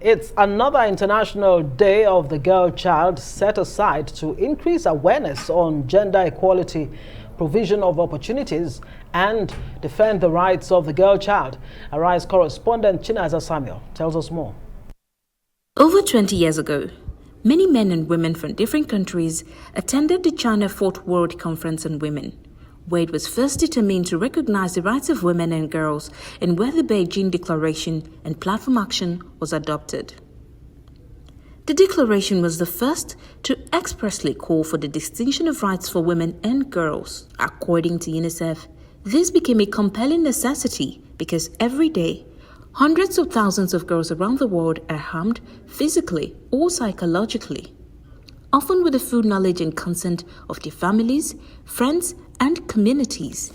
It's another International Day of the Girl Child set aside to increase awareness on gender equality, provision of opportunities, and defend the rights of the girl child. Arise correspondent Chinaza Samuel tells us more. Over 20 years ago, many men and women from different countries attended the China Fourth World Conference on Women, where it was first determined to recognize the rights of women and girls and where the Beijing Declaration and Platform Action was adopted. The declaration was the first to expressly call for the distinction of rights for women and girls. According to UNICEF, this became a compelling necessity because every day, hundreds of thousands of girls around the world are harmed physically or psychologically, often with the full knowledge and consent of their families, friends, and communities.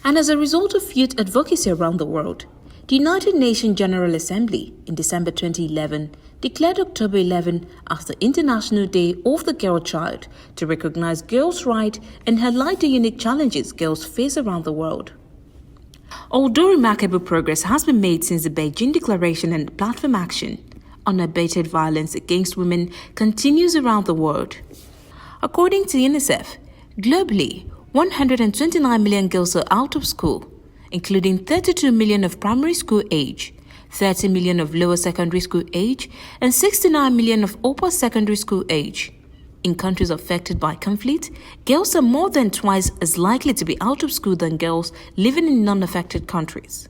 And as a result of youth advocacy around the world, the United Nations General Assembly in December 2011 declared October 11 as the International Day of the Girl Child to recognize girls' rights and highlight the unique challenges girls face around the world. Although remarkable progress has been made since the Beijing Declaration and Platform Action, unabated violence against women continues around the world. According to UNICEF, globally, 129 million girls are out of school, including 32 million of primary school age, 30 million of lower secondary school age, and 69 million of upper secondary school age. In countries affected by conflict, girls are more than twice as likely to be out of school than girls living in non-affected countries.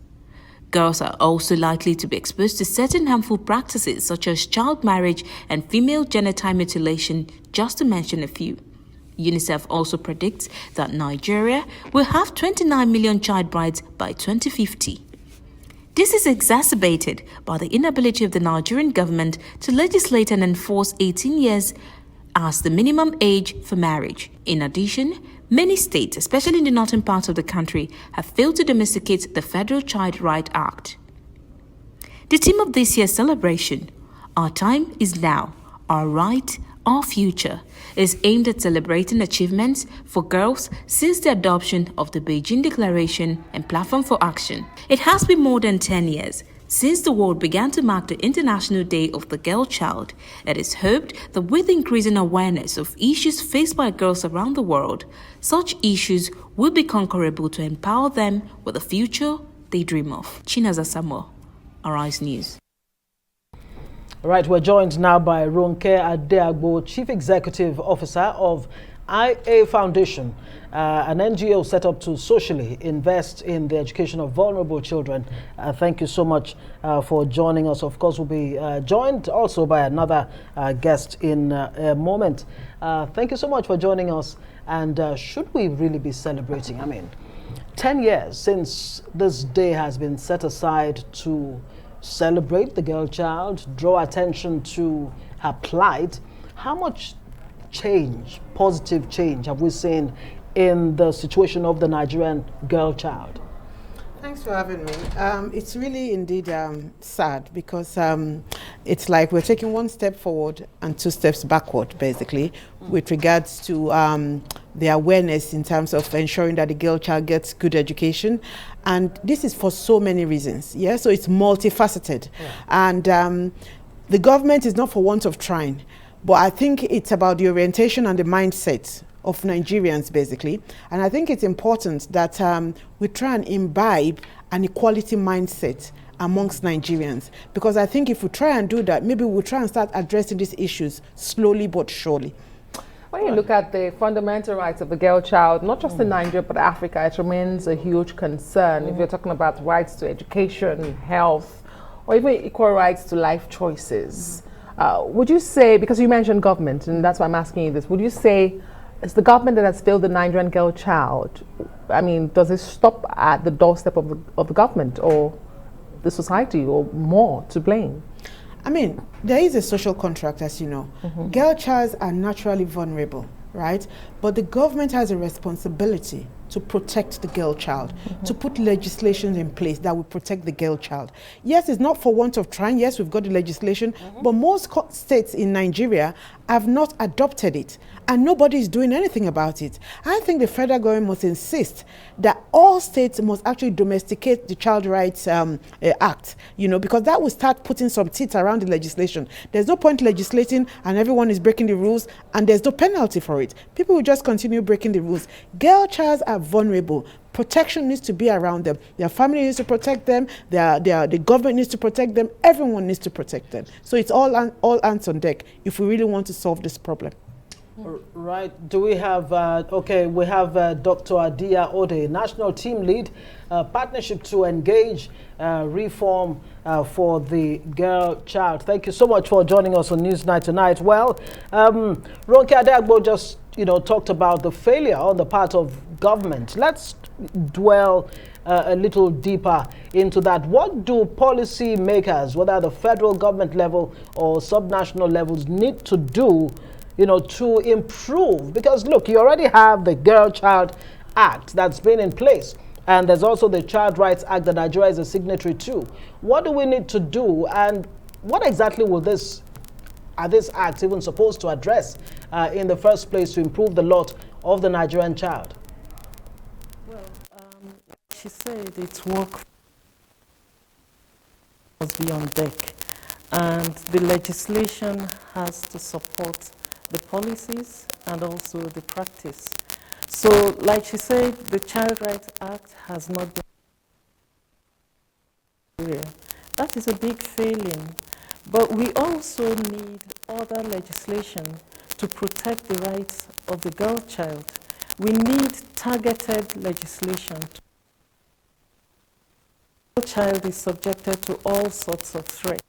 Girls are also likely to be exposed to certain harmful practices such as child marriage and female genital mutilation, just to mention a few. UNICEF also predicts that Nigeria will have 29 million child brides by 2050. This is exacerbated by the inability of the Nigerian government to legislate and enforce 18 years as the minimum age for marriage. In addition, many states, especially in the northern parts of the country, have failed to domesticate the Federal Child Right Act. The theme of this year's celebration, Our Time is Now, Our Right, Our Future, is aimed at celebrating achievements for girls since the adoption of the Beijing Declaration and Platform for Action. It has been more than 10 years since the world began to mark the International Day of the Girl Child. It is hoped that with increasing awareness of issues faced by girls around the world, such issues will be conquerable to empower them with the future they dream of. Chinaza Samuel, Arise News. All right, we're joined now by Ronke Adeagbo, Chief Executive Officer of IA Foundation, an NGO set up to socially invest in the education of vulnerable children. Thank you so much for joining us. Of course, we'll be joined also by another guest in a moment. Thank you so much for joining us. And should we really be celebrating? I mean, 10 years since this day has been set aside to celebrate the girl child, draw attention to her plight. How much change, positive change, have we seen in the situation of the Nigerian girl child? Thanks for having me. It's really indeed sad because it's like we're taking one step forward and two steps backward, basically, with regards to the awareness in terms of ensuring that the girl child gets good education. And this is for so many reasons, yeah? So it's multifaceted. Yeah. And the government is not for want of trying, but I think it's about the orientation and the mindset of Nigerians, basically. And I think it's important that we try and imbibe an equality mindset amongst Nigerians. Because I think if we try and do that, maybe we'll try and start addressing these issues slowly but surely. When you look at the fundamental rights of the girl child, not just in Nigeria but Africa, it remains a huge concern. If you're talking about rights to education, health, or even equal rights to life choices. Would you say, because you mentioned government, and that's why I'm asking you this, would you say it's the government that has failed the Nigerian girl child? I mean, does it stop at the doorstep of the government or the society, or more to blame? I mean, there is a social contract, as you know. Girl childs are naturally vulnerable, right? But the government has a responsibility to protect the girl child, to put legislation in place that will protect the girl child. Yes, it's not for want of trying. Yes, we've got the legislation, but most states in Nigeria have not adopted it, and nobody is doing anything about it. I think the federal government must insist that all states must actually domesticate the Child Rights Act, you know, because that will start putting some teeth around the legislation. There's no point legislating and everyone is breaking the rules and there's no penalty for it. People will just continue breaking the rules. Girl childs are vulnerable. Protection needs to be around them. Their family needs to protect them. The government needs to protect them. Everyone needs to protect them. So it's all hands on deck if we really want to solve this problem. Right. Do we have, we have Dr. Adeagbo, National Team Lead, Partnership to Engage Reform for the Girl Child. Thank you so much for joining us on Newsnight tonight. Well, Ronke Adeagbo just, talked about the failure on the part of government. Let's dwell a little deeper into that. What do policy makers, whether at the federal government level or subnational levels, need to do to improve? Because look, you already have the Girl Child Act that's been in place, and there's also the Child Rights Act that Nigeria is a signatory to. What do we need to do, and what exactly will these acts even supposed to address in the first place to improve the lot of the Nigerian child? Well, she said it's work must be on deck, and the legislation has to support the policies and also the practice. So, like she said, the Child Rights Act has not been. That is a big failing. But we also need other legislation to protect the rights of the girl child. We need targeted legislation. The girl child is subjected to all sorts of threats,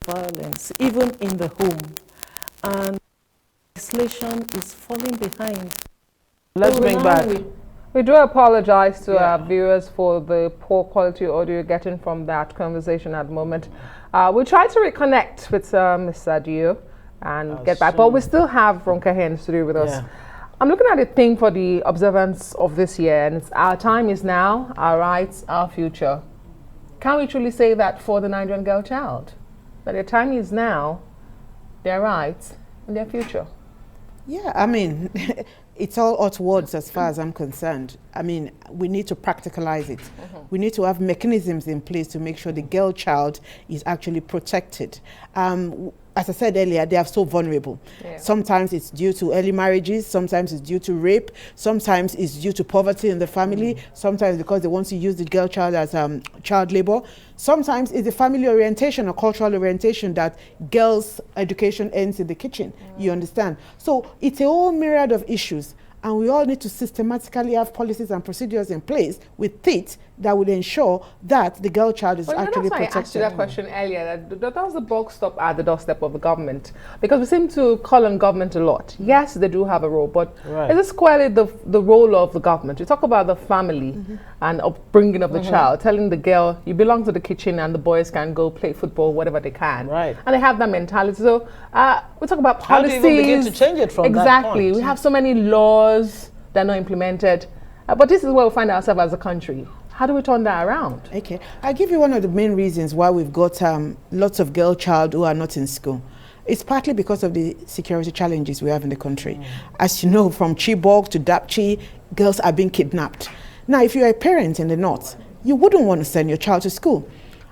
violence, even in the home, and legislation is falling behind. Let's bring back. We do apologize to our viewers for the poor quality audio you're getting from that conversation at the moment. We'll try to reconnect with Mr. Adeagbo and get back, but we still have Ronke here in the studio with us. I'm looking at the theme for the observance of this year, and it's our time is now, our rights, our future. Can we truly say that for the Nigerian girl child? That their time is now, their rights, and their future? Yeah, I mean, it's all hot words as far as I'm concerned. I mean, we need to practicalize it. We need to have mechanisms in place to make sure the girl child is actually protected. As I said earlier, they are so vulnerable. Sometimes it's due to early marriages, sometimes it's due to rape, sometimes it's due to poverty in the family, sometimes because they want to use the girl child as child labor. Sometimes it's the family orientation or cultural orientation that girls' education ends in the kitchen. You understand? So it's a whole myriad of issues, and we all need to systematically have policies and procedures in place with teeth that would ensure that the girl child is actually protected. That's why I asked you that question earlier, that does the buck stop at the doorstep of the government? Because we seem to call on government a lot. Yes, they do have a role, but is it squarely the role of the government? You talk about the family and upbringing of the child, telling the girl, you belong to the kitchen and the boys can go play football, whatever they can. Right. And they have that mentality. So we talk about policies. How do you even begin to change it from that point? We have so many laws that are not implemented. But this is where we find ourselves as a country. How do we turn that around? Okay, I'll give you one of the main reasons why we've got lots of girl child who are not in school. It's partly because of the security challenges we have in the country. As you know, from Chibok to Dapchi, girls are being kidnapped. Now, if you're a parent in the north, you wouldn't want to send your child to school.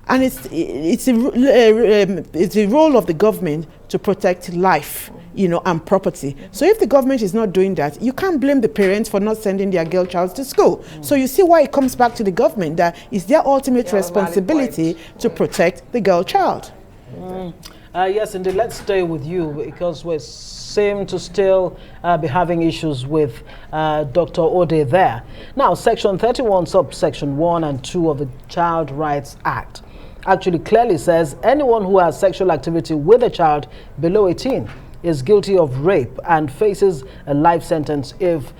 And it's the role of the government to protect life, and property. So if the government is not doing that, you can't blame the parents for not sending their girl child to school. So you see why it comes back to the government, that it's their ultimate responsibility to protect the girl child. Yes, indeed. Let's stay with you because we seem to still be having issues with Dr. Ode there. Now, Section 31, subsection 1 and 2 of the Child Rights Act actually clearly says anyone who has sexual activity with a child below 18 is guilty of rape and faces a life sentence if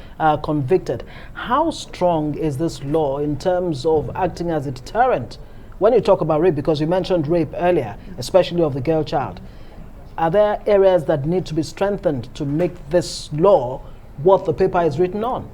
convicted. How strong is this law in terms of acting as a deterrent? When you talk about rape, because you mentioned rape earlier, especially of the girl child, are there areas that need to be strengthened to make this law what the paper is written on?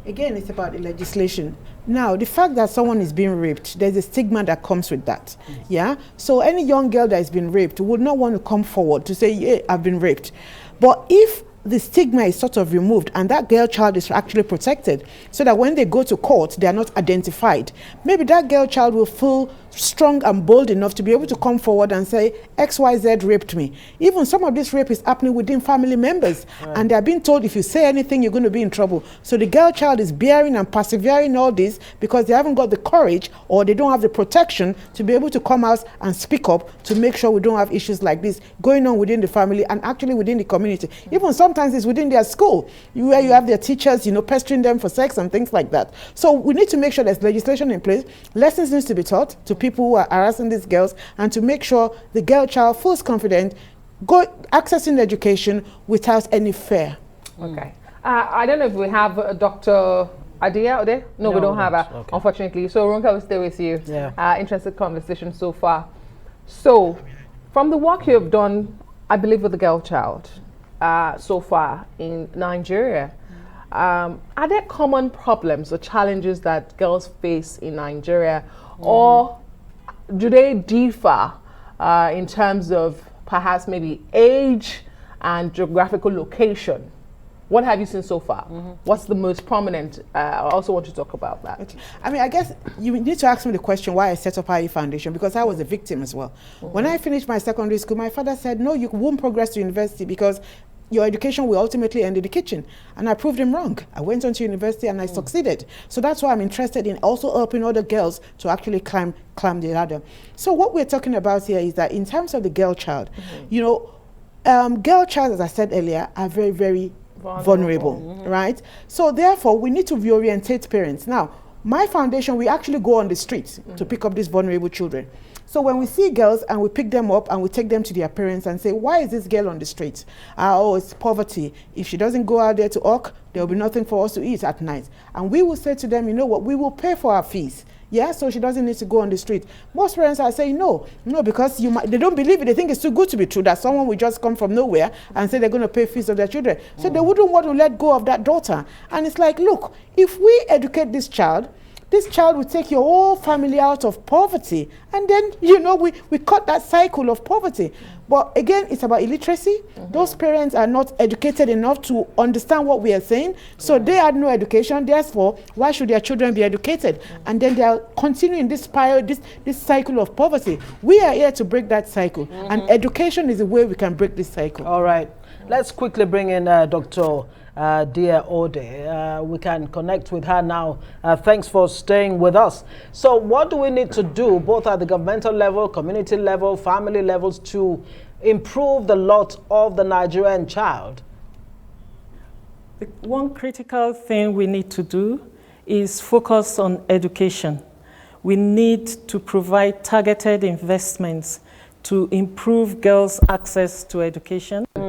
Again, it's about the legislation. Now, the fact that someone is being raped, there's a stigma that comes with that. Yeah. So any young girl that has been raped would not want to come forward to say, yeah, I've been raped. But if the stigma is sort of removed and that girl child is actually protected so that when they go to court, they are not identified, maybe that girl child will feel strong and bold enough to be able to come forward and say, XYZ raped me. Even some of this rape is happening within family members, and they're being told if you say anything, you're going to be in trouble. So the girl child is bearing and persevering all this because they haven't got the courage or they don't have the protection to be able to come out and speak up to make sure we don't have issues like this going on within the family and actually within the community. Even sometimes it's within their school where you have their teachers, pestering them for sex and things like that. So we need to make sure there's legislation in place. Lessons needs to be taught to people who are harassing these girls, and to make sure the girl child feels confident accessing education without any fear. Okay. I don't know if we have Dr. Adeagbo. No, we don't have her, okay, unfortunately. So Ronke will stay with you. Yeah. Interesting conversation so far. So from the work you have done, I believe, with the girl child so far in Nigeria, are there common problems or challenges that girls face in Nigeria, or do they differ in terms of perhaps maybe age and geographical location? What have you seen so far? What's the most prominent? I also want to talk about that. Okay. I mean, I guess you need to ask me the question why I set up IE Foundation, because I was a victim as well. When I finished my secondary school, my father said, no, you won't progress to university because your education will ultimately end in the kitchen. And I proved him wrong. I went on to university and I succeeded. So that's why I'm interested in also helping other girls to actually climb the ladder. So what we're talking about here is that in terms of the girl child, girl child, as I said earlier, are very, very vulnerable, right? So therefore, we need to reorientate parents. Now, my foundation, we actually go on the streets to pick up these vulnerable children. So when we see girls and we pick them up and we take them to their parents and say, why is this girl on the street? Oh, it's poverty. If she doesn't go out there to work, there will be nothing for us to eat at night. And we will say to them, you know what, we will pay for our fees. Yeah, so she doesn't need to go on the street. Most parents are saying no, because they don't believe it. They think it's too good to be true that someone will just come from nowhere and say they're going to pay fees of their children. So they wouldn't want to let go of that daughter. And it's like, look, if we educate this child will take your whole family out of poverty. And then, we cut that cycle of poverty. But again, it's about illiteracy. Those parents are not educated enough to understand what we are saying. So they had no education. Therefore, why should their children be educated? And then they are continuing this spiral, this cycle of poverty. We are here to break that cycle. And education is the way we can break this cycle. All right. Let's quickly bring in Dr. Adeagbo. We can connect with her now. Thanks for staying with us. So what do we need to do, both at the governmental level, community level, family levels, to improve the lot of the Nigerian child? The one critical thing we need to do is focus on education. We need to provide targeted investments to improve girls' access to education. We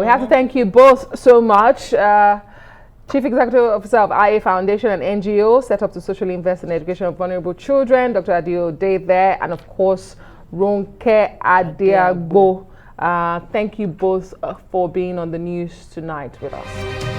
have to thank you both so much. Chief Executive Officer of IA Foundation, an NGO set up to socially invest in the education of vulnerable children, Dr. Adeagbo there, and of course, Ronke Adeagbo. Thank you both for being on the news tonight with us.